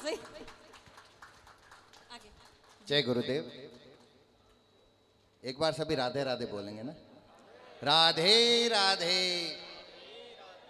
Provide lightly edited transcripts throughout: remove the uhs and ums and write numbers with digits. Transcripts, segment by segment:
भाई आगे। जय गुरुदेव। एक बार सभी राधे राधे बोलेंगे ना? राधे राधे।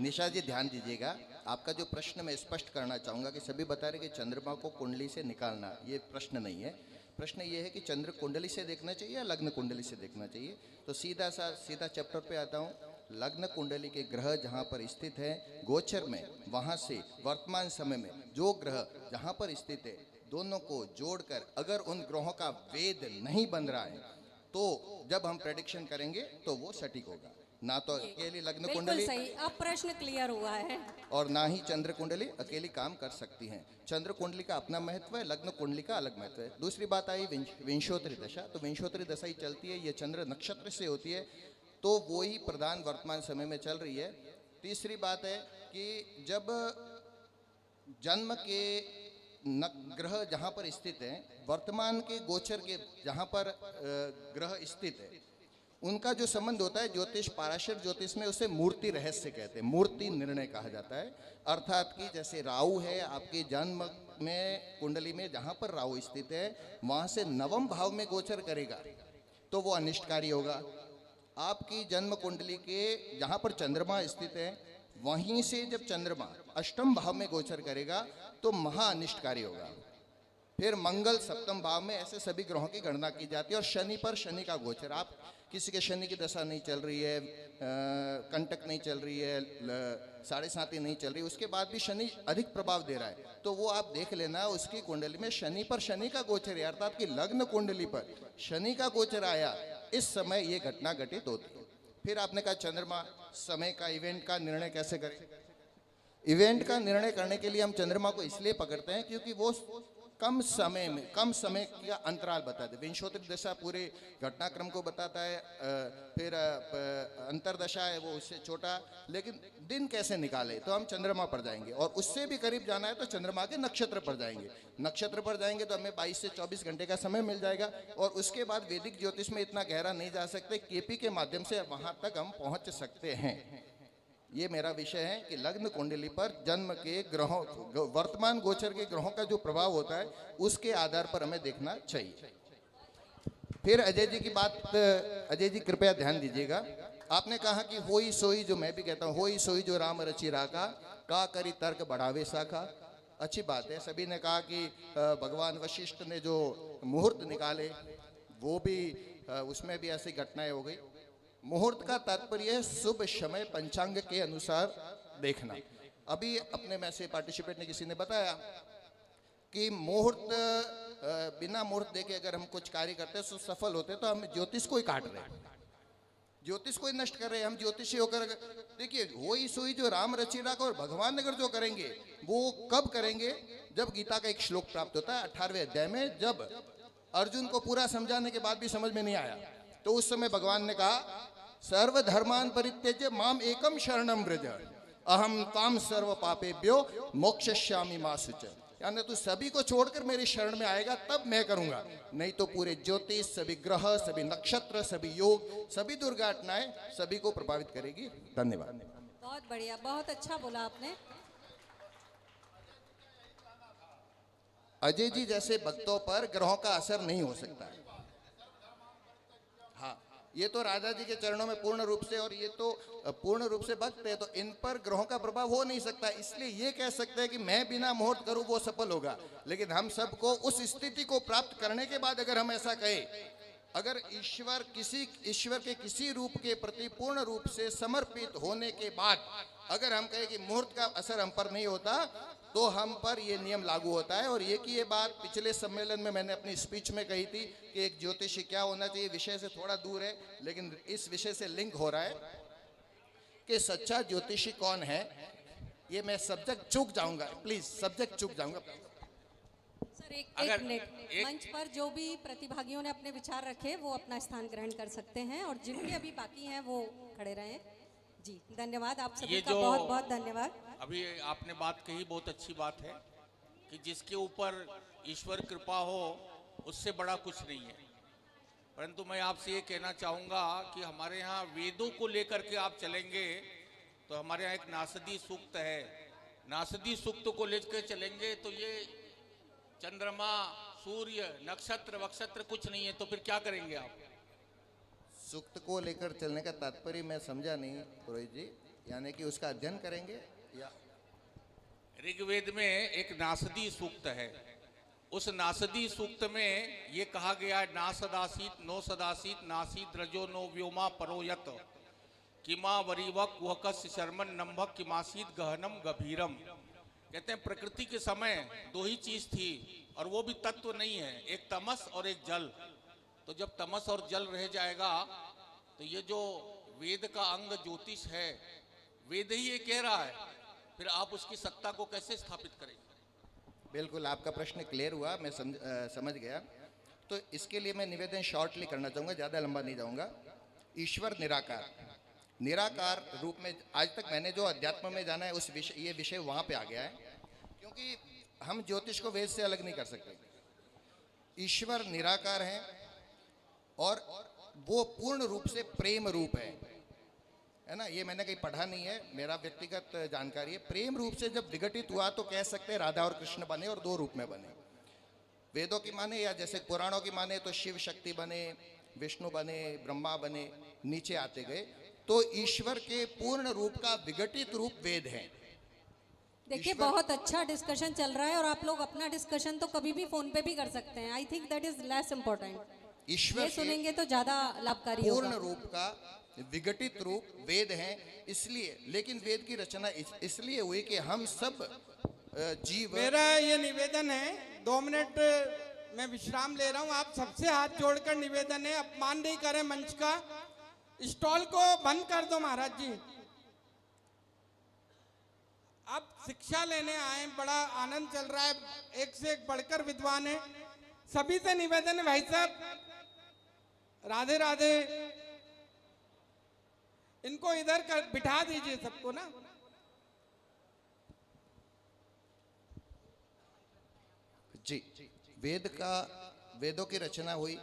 निशा जी ध्यान दीजिएगा, आपका जो प्रश्न मैं स्पष्ट करना चाहूंगा कि सभी बता रहे कि चंद्रमा को कुंडली से निकालना, ये प्रश्न नहीं है। प्रश्न ये है कि चंद्र कुंडली से देखना चाहिए या लग्न कुंडली से देखना चाहिए। तो सीधा चैप्टर पे आता हूँ। लग्न कुंडली के ग्रह जहाँ पर स्थित है गोचर में, वहाँ से वर्तमान समय में जो ग्रह जहाँ पर स्थित है, दोनों को जोड़कर अगर उन ग्रहों का वेद नहीं बन रहा है तो जब हम प्रेडिक्शन करेंगे तो वो सटीक होगा। ना तो अकेली लग्न बिल्कुल कुंडली सही, अब प्रश्न क्लियर हुआ है। और ना ही चंद्र कुंडली अकेली काम कर सकती हैं। चंद्र कुंडली का अपना महत्व है, लग्न कुंडली का अलग महत्व है। दूसरी बात आई विंशोत्तरी दशा। तो विंशोत्तरी दशा ही चलती है, ये चंद्र नक्षत्र से होती है, तो वो ही प्रधान वर्तमान समय में चल रही है। तीसरी बात है कि जब जन्म के ग्रह जहाँ पर स्थित हैं, वर्तमान के गोचर के जहाँ पर ग्रह स्थित है, उनका जो संबंध होता है ज्योतिष, पाराशर ज्योतिष में उसे मूर्ति रहस्य कहते हैं, मूर्ति निर्णय कहा जाता है। अर्थात कि जैसे राहु है आपके जन्म में कुंडली में, जहाँ पर राहु स्थित है वहाँ से नवम भाव में गोचर करेगा तो वो अनिष्टकारी होगा। आपकी जन्म कुंडली के जहाँ पर चंद्रमा स्थित है वहीं से जब चंद्रमा अष्टम भाव में गोचर करेगा तो महा अनिष्टकारी होगा। फिर मंगल सप्तम भाव में, ऐसे सभी ग्रहों की गणना की जाती है। और शनि पर शनि का गोचर, आप किसी के शनि की दशा नहीं चल रही है, कंटक नहीं चल रही है, 7.5 नहीं चल रही, उसके बाद भी शनि अधिक प्रभाव दे रहा है, तो वो आप देख लेना उसकी कुंडली में शनि पर शनि का गोचर है, अर्थात कि लग्न कुंडली पर शनि का गोचर आया, इस समय ये घटना घटित होती है। फिर आपने कहा चंद्रमा समय का, इवेंट का निर्णय कैसे करें? इवेंट का निर्णय करने के लिए हम चंद्रमा को इसलिए पकड़ते हैं क्योंकि वो कम समय का अंतराल बताते हैं। विंशोत्तरी दशा पूरे घटनाक्रम को बताता है, फिर अंतरदशा है वो उससे छोटा, लेकिन दिन कैसे निकाले तो हम चंद्रमा पर जाएंगे। और उससे भी करीब जाना है तो चंद्रमा के नक्षत्र पर जाएंगे। नक्षत्र पर जाएंगे तो हमें 22 से 24 घंटे का समय मिल जाएगा। और उसके बाद वैदिक ज्योतिष में इतना गहरा नहीं जा सकते, केपी के माध्यम से वहां तक हम पहुंच सकते हैं। ये मेरा विषय है कि लग्न कुंडली पर जन्म के ग्रहों, वर्तमान गोचर के ग्रहों का जो प्रभाव होता है उसके आधार पर हमें देखना चाहिए। फिर अजय जी की बात, अजय जी कृपया ध्यान दीजिएगा। आपने कहा कि होई सोई, जो मैं भी कहता हूँ, होई सोई जो राम रचि राका, का करी तर्क बढ़ावे साखा। अच्छी बात है। सभी ने कहा कि भगवान वशिष्ठ ने जो मुहूर्त निकाले वो भी, उसमें भी ऐसी घटनाएं हो गई। मुहूर्त का तात्पर्य है शुभ समय पंचांग के अनुसार देखना। अभी अपने में से पार्टिसिपेट ने किसी ने बताया कि मुहूर्त, बिना मुहूर्त देखे अगर हम कुछ कार्य करते हैं तो सफल होते हैं, तो हम ज्योतिष को ही काट रहे हैं, ज्योतिष को ही नष्ट कर रहे हैं हम ज्योतिषी होकर। देखिए वही सोई जो राम रचीरा को, और भगवान अगर जो करेंगे वो कब करेंगे? जब गीता का एक श्लोक प्राप्त होता है 18वें अध्याय में, जब अर्जुन को पूरा समझाने के बाद भी समझ में नहीं आया तो उस समय भगवान ने कहा सर्वधर्मान परित्यज्य माम एकम शरणम व्रज अहम ताम सर्व पापेभ्यो मोक्षयिष्यामि मा शुचः। यानी तू सभी को छोड़कर मेरी शरण में आएगा तब मैं करूंगा, नहीं तो पूरे ज्योतिष, सभी ग्रह, सभी नक्षत्र, सभी योग, सभी दुर्घटनाएं सभी को प्रभावित करेगी। धन्यवाद। बहुत बढ़िया, बहुत अच्छा बोला आपने। अजय जी जैसे भक्तों पर ग्रहों का असर नहीं हो सकता है। हाँ, ये तो राजा जी के चरणों में पूर्ण रूप से, और ये तो पूर्ण रूप से भक्त है, तो इन पर ग्रहों का प्रभाव हो नहीं सकता। इसलिए ये कह सकते हैं कि मैं बिना मुहूर्त करूं वो सफल होगा। लेकिन हम सबको उस स्थिति को प्राप्त करने के बाद अगर हम ऐसा कहें, अगर ईश्वर के किसी रूप के प्रति पूर्ण रूप से समर्पित होने के बाद अगर हम कहें कि मुहूर्त का असर हम पर नहीं होता, तो हम पर ये नियम लागू होता है। और ये बात पिछले सम्मेलन में मैंने अपनी स्पीच में कही थी कि एक ज्योतिषी क्या होना चाहिए, विषय से थोड़ा दूर है लेकिन इस विषय से लिंक हो रहा है कि सच्चा ज्योतिषी कौन है। ये मैं सब्जेक्ट चूक जाऊंगा, प्लीज सब्जेक्ट चूक जाऊंगा। सर एक मिनट, मंच पर जो भी प्रतिभागियों ने अपने विचार रखे वो अपना स्थान ग्रहण कर सकते हैं, और जिनके अभी बाकी हैं वो खड़े रहें। जी धन्यवाद, आप सभी का बहुत बहुत धन्यवाद। अभी आपने बात कही, बहुत अच्छी बात है कि जिसके ऊपर ईश्वर कृपा हो उससे बड़ा कुछ नहीं है। परंतु मैं आपसे ये कहना चाहूँगा कि हमारे यहाँ वेदों को लेकर के आप चलेंगे तो हमारे यहाँ एक नासदी सूक्त है, नासदी सूक्त को लेकर चलेंगे तो ये चंद्रमा, सूर्य, नक्षत्र वक्षत्र कुछ नहीं है, तो फिर क्या करेंगे आप? सूक्त को लेकर चलने का तात्पर्य मैं समझा नहीं पुरोहित जी, यानी कि उसका अध्ययन करेंगे या? ऋग्वेद में एक नासदी सूक्त है। उस नासदी सूक्त में ये कहा गया है, ना सदासीत नो सदासीत नासीत रजो नो व्योमा परोयत किमा वरीवक वहकस शर्मन नंभक किमासीत गहनम गभीरम। कहते हैं प्रकृति के समय दो ही चीज थी, और वो भी तत्व नहीं है, एक तमस और एक जल। तो जब तमस और जल रह जाएगा तो ये जो वेद का अंग ज्योतिष है, वेद ही ये कह रहा है, फिर आप उसकी सत्ता को कैसे स्थापित करेंगे? बिल्कुल, आपका प्रश्न क्लियर हुआ, मैं समझ गया। तो इसके लिए मैं निवेदन शॉर्टली करना चाहूँगा, ज़्यादा लंबा नहीं जाऊँगा। ईश्वर निराकार, निराकार रूप में आज तक मैंने जो अध्यात्म में जाना है उस विषय, ये विषय वहाँ पे आ गया है, क्योंकि हम ज्योतिष को वेद से अलग नहीं कर सकते। ईश्वर निराकार है और वो पूर्ण रूप से प्रेम रूप है ना। ये मैंने कहीं पढ़ा नहीं है, मेरा व्यक्तिगत जानकारी है। प्रेम रूप से जब विघटित हुआ तो कह सकते हैं राधा और कृष्ण बने, और दो रूप में बने। वेदों की माने या जैसे पुराणों की माने तो शिव शक्ति बने, विष्णु बने, ब्रह्मा बने, नीचे आते गए। तो ईश्वर के पूर्ण रूप का विघटित रूप वेद है। देखिए, बहुत अच्छा डिस्कशन चल रहा है, और आप लोग अपना डिस्कशन तो कभी भी फोन पे भी कर सकते हैं। I think that is less important. ईश्वर ये सुनेंगे तो ज्यादा लाभकारी होगा। पूर्ण रूप का विघटित रूप वेद है। इसलिए, लेकिन वेद की रचना इसलिए हुई कि हम सब जीव। मेरा ये निवेदन है, 2 मिनट मैं विश्राम ले रहा हूँ। आप सबसे हाथ जोड़कर निवेदन है, अपमान नहीं करें मंच का। स्टॉल को बंद कर दो महाराज जी। आप शिक्षा लेने आए, बड़ा आनंद चल रहा है, एक से एक बढ़कर विद्वान है। सभी से निवेदन है भाई साहब, राधे राधे, इनको इधर कर बिठा दीजिए सबको ना। जी, वेदों की रचना हुई,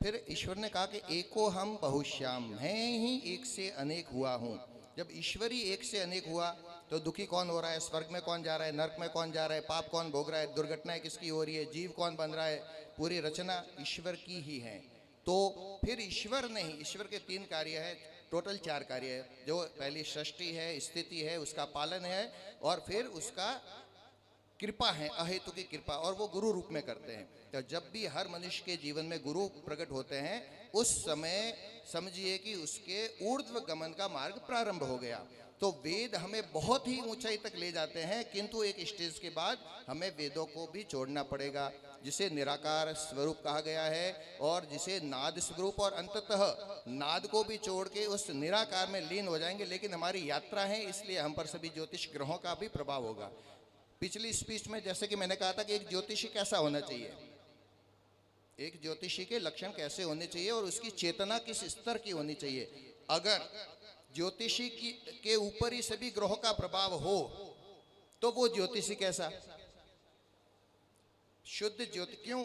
फिर ईश्वर ने कहा कि एको हम बहुश्याम, मैं ही एक से अनेक हुआ हूँ। जब ईश्वर ही एक से अनेक हुआ तो दुखी कौन हो रहा है, स्वर्ग में कौन जा रहा है, नरक में कौन जा रहा है, पाप कौन भोग रहा है, दुर्घटनाएं किसकी हो रही है, जीव कौन बन रहा है, पूरी रचना ईश्वर की ही है। तो फिर ईश्वर ने ही, ईश्वर के 3 कार्य है, टोटल 4 कार्य है। जो पहली सृष्टि है, स्थिति है, उसका पालन है, और फिर उसका कृपा है, अहेतु की कृपा, और वो गुरु रूप में करते हैं। तो जब भी हर मनुष्य के जीवन में गुरु प्रकट होते हैं, उस समय समझिए कि उसके ऊर्ध्व गमन का मार्ग प्रारंभ हो गया। तो वेद हमें बहुत ही ऊंचाई तक ले जाते हैं, किंतु एक स्टेज के बाद हमें वेदों को भी छोड़ना पड़ेगा, जिसे निराकार स्वरूप कहा गया है, और जिसे नाद स्वरूप, और अंततः नाद को भी छोड़ के उस निराकार में लीन हो जाएंगे। लेकिन हमारी यात्रा है, इसलिए हम पर सभी ज्योतिष ग्रहों का भी प्रभाव होगा। पिछली स्पीच में जैसे कि मैंने कहा था कि एक ज्योतिषी कैसा होना चाहिए, एक ज्योतिषी के लक्षण कैसे होने चाहिए, और उसकी चेतना किस स्तर की होनी चाहिए। अगर ज्योतिषी के ऊपर ही सभी ग्रहों का प्रभाव हो तो वो ज्योतिषी कैसा? शुद्ध ज्योति क्यों?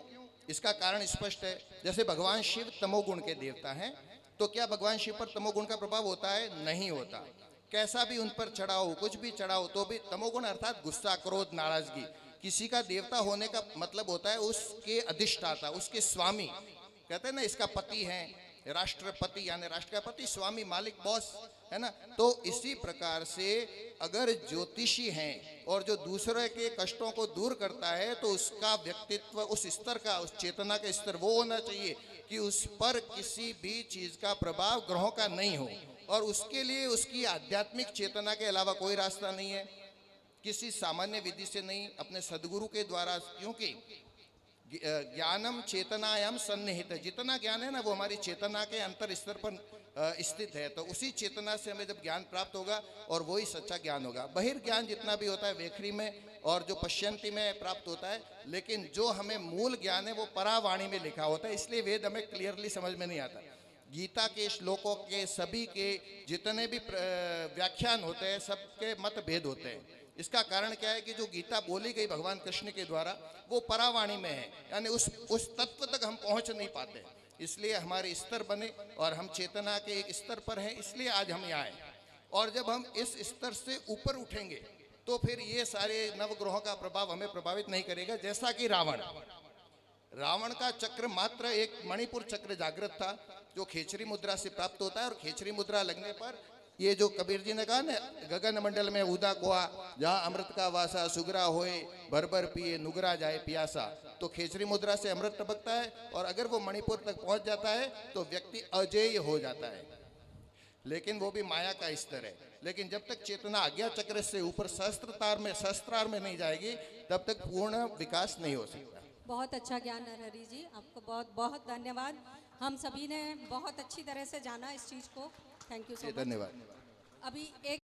इसका कारण स्पष्ट है। जैसे भगवान शिव तमोगुण के देवता हैं, तो क्या भगवान शिव पर तमोगुण का प्रभाव होता है? नहीं होता। कैसा भी उन पर चढ़ाओ, कुछ भी चढ़ाओ, तो भी तमोगुण अर्थात गुस्सा, क्रोध, नाराजगी। किसी का देवता होने का मतलब होता है उसके अधिष्ठाता, उसके स्वामी। कहते हैं ना, इसका पति है राष्ट्रपति, यानी राष्ट्र का पति, स्वामी, मालिक, बॉस, है ना। तो इसी प्रकार से अगर ज्योतिषी हैं और जो दूसरे के कष्टों को दूर करता है, तो उसका व्यक्तित्व उस स्तर का, उस चेतना का स्तर वो होना चाहिए कि उस पर किसी भी चीज का प्रभाव ग्रहों का नहीं हो, और उसके लिए उसकी आध्यात्मिक चेतना के अलावा कोई रास्ता नहीं है, किसी सामान्य विधि से नहीं, अपने सदगुरु के द्वारा। क्योंकि ज्ञानम चेतनायाम सन्निहित है, जितना ज्ञान है ना वो हमारी चेतना के अंतर स्तर पर स्थित है। तो उसी चेतना से हमें जब ज्ञान प्राप्त होगा, और वही सच्चा ज्ञान होगा। बहिर्ज्ञान जितना भी होता है वेखरी में और जो पश्यंती में प्राप्त होता है, लेकिन जो हमें मूल ज्ञान है वो परावाणी में लिखा होता है। इसलिए वेद हमें क्लियरली समझ में नहीं आता। गीता के श्लोकों के सभी के जितने भी व्याख्यान होते हैं, सबके मत भेद होते हैं। इसका कारण क्या है कि जो गीता बोली गई भगवान कृष्ण के द्वारा, वो परावाणी में है, यानी उस तत्व तक हम पहुंच नहीं पाते। इसलिए हमारे स्तर बने, और हम चेतना के एक स्तर पर हैं, इसलिए आज हम यहाँ आए। और जब हम इस स्तर से ऊपर उठेंगे तो फिर ये सारे नवग्रहों का प्रभाव हमें प्रभावित नहीं करेगा। जैसा कि रावण का चक्र मात्र एक मणिपुर चक्र जागृत था, जो खेचरी मुद्रा से प्राप्त होता है, और खेचरी मुद्रा लगने पर ये जो कबीर जी ने कहा ना, गगन मंडल में उदा कोआ, जहाँ अमृत का वासा, सुगरा होए भर भर पिए, नुगरा जाए पियासा। तो खेचरी मुद्रा से अमृत टपकता है, और अगर वो मणिपुर तक पहुंच जाता है तो व्यक्ति अजेय हो जाता है। लेकिन वो भी माया का स्तर है। लेकिन जब तक चेतना आज्ञा चक्र से ऊपर शस्त्रार में नहीं जाएगी, तब तक पूर्ण विकास नहीं हो सकता। बहुत अच्छा ज्ञान नरहरि जी, आपको बहुत बहुत धन्यवाद। हम सभी ने बहुत अच्छी तरह से जाना इस चीज को। Thank you so much. धन्यवाद। अभी एक